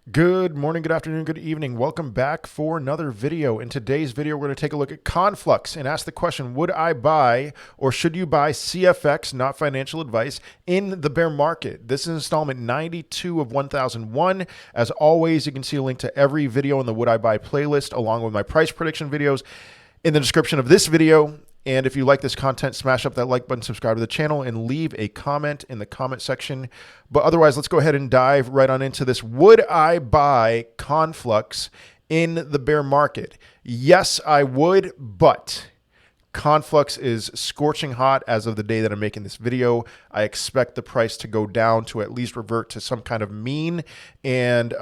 Good morning, good afternoon, good evening. Welcome back for another video. In today's video, we're going to take a look at Conflux and ask the question, would I buy or should you buy CFX, not financial advice, in the bear market? This is installment 92 of 1001. As always, you can see a link to every video in the Would I Buy playlist along with my price prediction videos in the description of this video. And if you like this content, smash up that like button, subscribe to the channel, and leave a comment in the comment section. But otherwise, let's go ahead and dive right on into this. Would I buy Conflux in the bear market? Yes, I would, but Conflux is scorching hot as of the day that I'm making this video. I expect the price to go down to at least revert to some kind of mean. And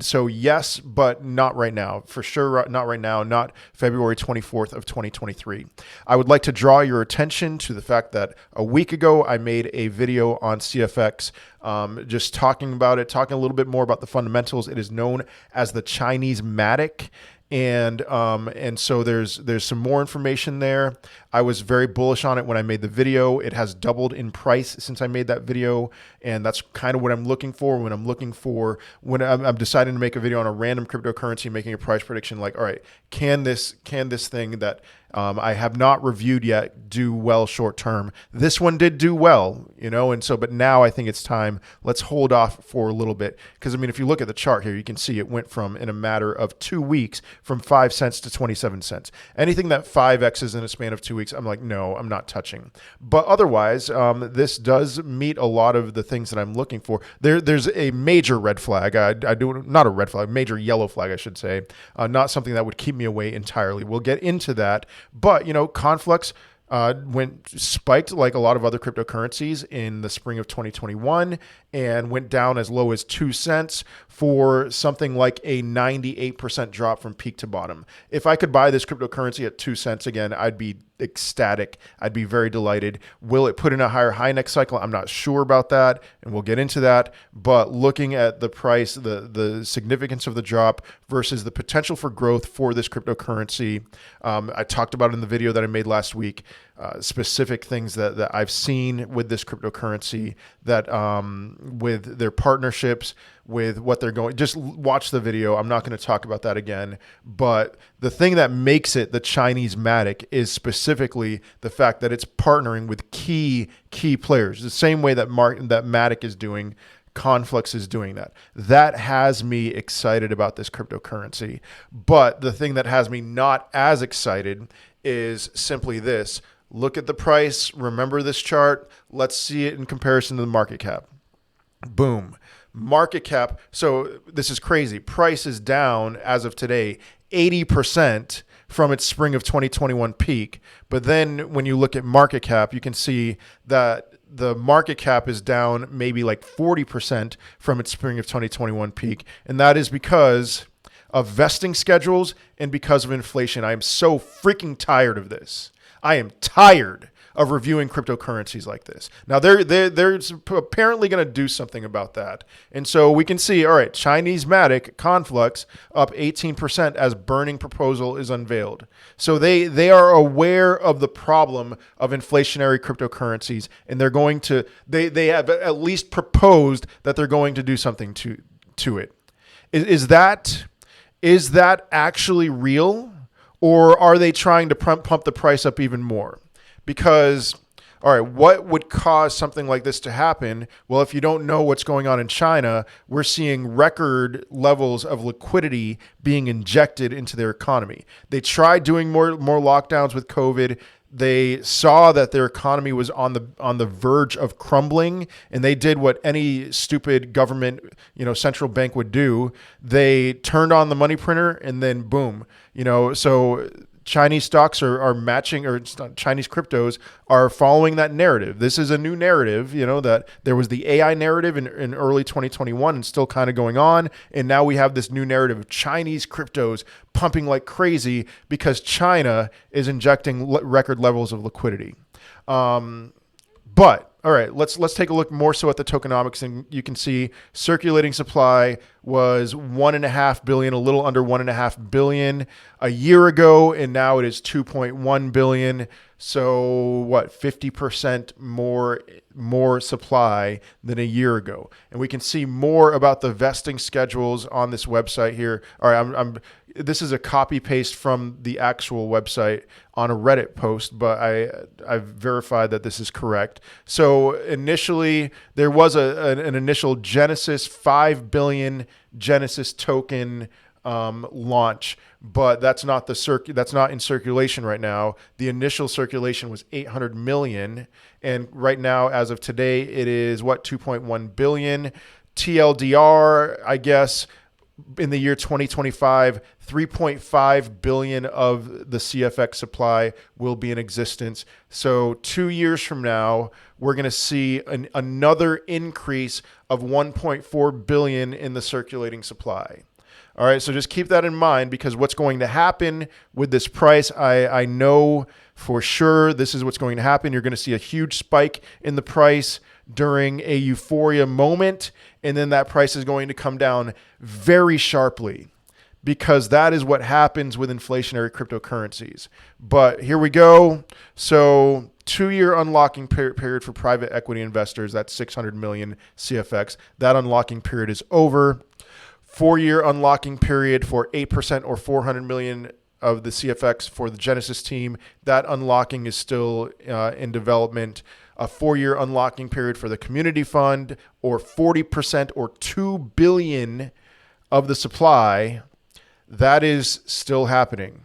so yes, but not right now. For sure, not right now, not February 24th of 2023. I would like to draw your attention to the fact that a week ago, I made a video on CFX, just talking about it, talking a little bit more about the fundamentals. It is known as the Chinese Matic. And so there's some more information there. I was very bullish on it when I made the video. It has doubled in price since I made that video, and that's kind of what I'm looking for when I'm deciding to make a video on a random cryptocurrency, making a price prediction. Like, all right, can this thing that I have not reviewed yet do well short term? This one did do well, and so, but now I think it's time. Let's hold off for a little bit, because I mean, if you look at the chart here, you can see it went from, in a matter of 2 weeks, from 5 cents to 27 cents. Anything that 5X's in a span of 2 weeks, I'm like, no, I'm not touching. But otherwise, this does meet a lot of the things that I'm looking for. There's a major red flag. Not a red flag, major yellow flag, I should say. Not something that would keep me away entirely. We'll get into that. But, Conflux spiked like a lot of other cryptocurrencies in the spring of 2021 and went down as low as 2 cents for something like a 98% drop from peak to bottom. If I could buy this cryptocurrency at 2 cents again, I'd be ecstatic. I'd be very delighted. Will it put in a higher high next cycle? I'm not sure about that, and we'll get into that. But looking at the price, the significance of the drop versus the potential for growth for this cryptocurrency, I talked about in the video that I made last week, specific things that I've seen with this cryptocurrency, that with their partnerships, with what they're going. Just watch the video. I'm not going to talk about that again. But the thing that makes it the Chinese Matic is specifically the fact that it's partnering with key players. The same way that that Matic is doing, Conflux is doing that. That has me excited about this cryptocurrency. But the thing that has me not as excited is simply this. Look at the price. Remember this chart. Let's see it in comparison to the market cap. Boom. Market cap. So this is crazy. Price is down as of today 80% from its spring of 2021 peak. But then when you look at market cap, you can see that the market cap is down maybe like 40% from its spring of 2021 peak. And that is because of vesting schedules and because of inflation. I am so freaking tired of this. I am tired of reviewing cryptocurrencies like this. Now, they're apparently going to do something about that. And so we can see, all right, Chinese Matic, Conflux, up 18% as burning proposal is unveiled. So they are aware of the problem of inflationary cryptocurrencies, and they're going to, they have at least proposed that they're going to do something to it. Is that actually real, or are they trying to pump the price up even more? Because, all right, what would cause something like this to happen? Well, if you don't know what's going on in China, we're seeing record levels of liquidity being injected into their economy. They tried doing more lockdowns with COVID. They saw that their economy was on the verge of crumbling, and they did what any stupid government, central bank would do. They turned on the money printer, and then boom, so Chinese stocks are matching, or Chinese cryptos are following that narrative. This is a new narrative, that there was the AI narrative in early 2021 and still kind of going on. And now we have this new narrative of Chinese cryptos pumping like crazy because China is injecting record levels of liquidity. But all right, let's take a look more so at the tokenomics, and you can see circulating supply was 1.5 billion, a little under 1.5 billion a year ago, and now it is 2.1 billion. So what, 50% more supply than a year ago. And we can see more about the vesting schedules on this website here. All right, this is a copy paste from the actual website on a Reddit post, but I've verified that this is correct. So initially there was an initial Genesis 5 billion Genesis token launch, but that's not that's not in circulation right now. The initial circulation was 800 million, and right now, as of today, it is what, 2.1 billion. TLDR, I guess, in the year 2025, 3.5 billion of the CFX supply will be in existence. So 2 years from now, we're going to see another increase of 1.4 billion in the circulating supply. All right, so just keep that in mind, because what's going to happen with this price, I know for sure this is what's going to happen. You're going to see a huge spike in the price during a euphoria moment, and then that price is going to come down very sharply, because that is what happens with inflationary cryptocurrencies. But here we go. So 2-year unlocking period for private equity investors, that's 600 million CFX. That unlocking period is over. 4-year unlocking period for 8% or 400 million of the CFX for the Genesis team. That unlocking is still in development. A 4-year unlocking period for the community fund, or 40% or 2 billion of the supply. That is still happening.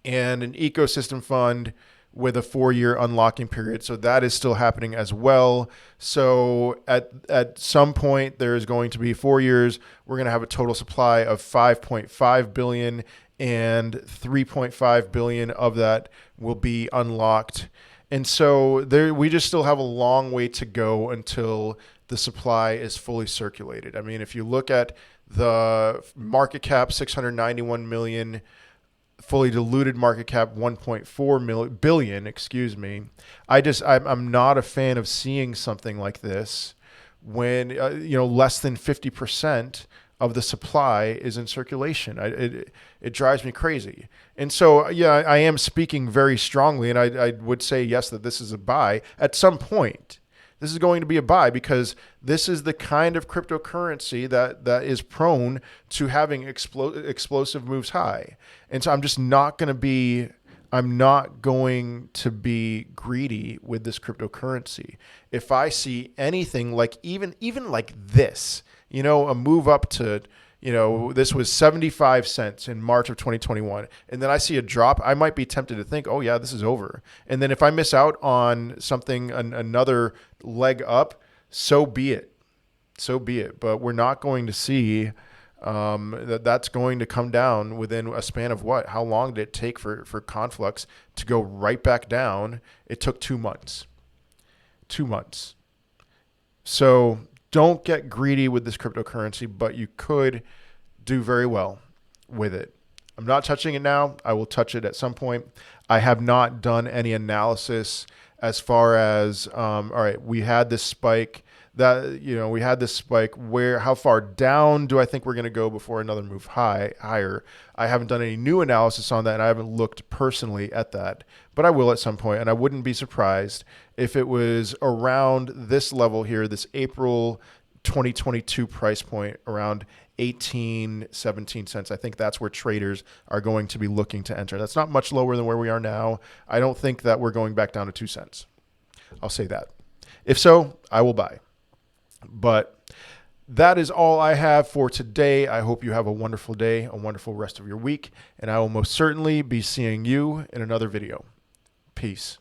And an ecosystem fund with a 4-year unlocking period. So that is still happening as well. So at some point, there is going to be 4 years. We're going to have a total supply of 5.5 billion, and 3.5 billion of that will be unlocked. And so we just still have a long way to go until the supply is fully circulated. I mean, if you look at the market cap, 691 million, fully diluted market cap 1.4 billion, excuse me. I'm not a fan of seeing something like this when less than 50% of the supply is in circulation. It drives me crazy. And so, yeah, I am speaking very strongly, and I would say, yes, that this is a buy. At some point, this is going to be a buy, because this is the kind of cryptocurrency that is prone to having explosive moves high. And so I'm not going to be greedy with this cryptocurrency. If I see anything like even like this, a move up to, this was 75 cents in March of 2021. And then I see a drop, I might be tempted to think, oh yeah, this is over. And then if I miss out on something, another leg up, so be it. So be it. But we're not going to see that's going to come down within a span of what? How long did it take for Conflux to go right back down? It took 2 months. 2 months. So don't get greedy with this cryptocurrency, but you could do very well with it. I'm not touching it now. I will touch it at some point. I have not done any analysis as far as, all right, we had this spike how far down do I think we're going to go before another move higher? I haven't done any new analysis on that, and I haven't looked personally at that, but I will at some point, and I wouldn't be surprised if it was around this level here, this April 2022 price point, around 18, 17 cents. I think that's where traders are going to be looking to enter. That's not much lower than where we are now. I don't think that we're going back down to 2 cents. I'll say that. If so, I will buy. But that is all I have for today. I hope you have a wonderful day, a wonderful rest of your week, and I will most certainly be seeing you in another video. Peace.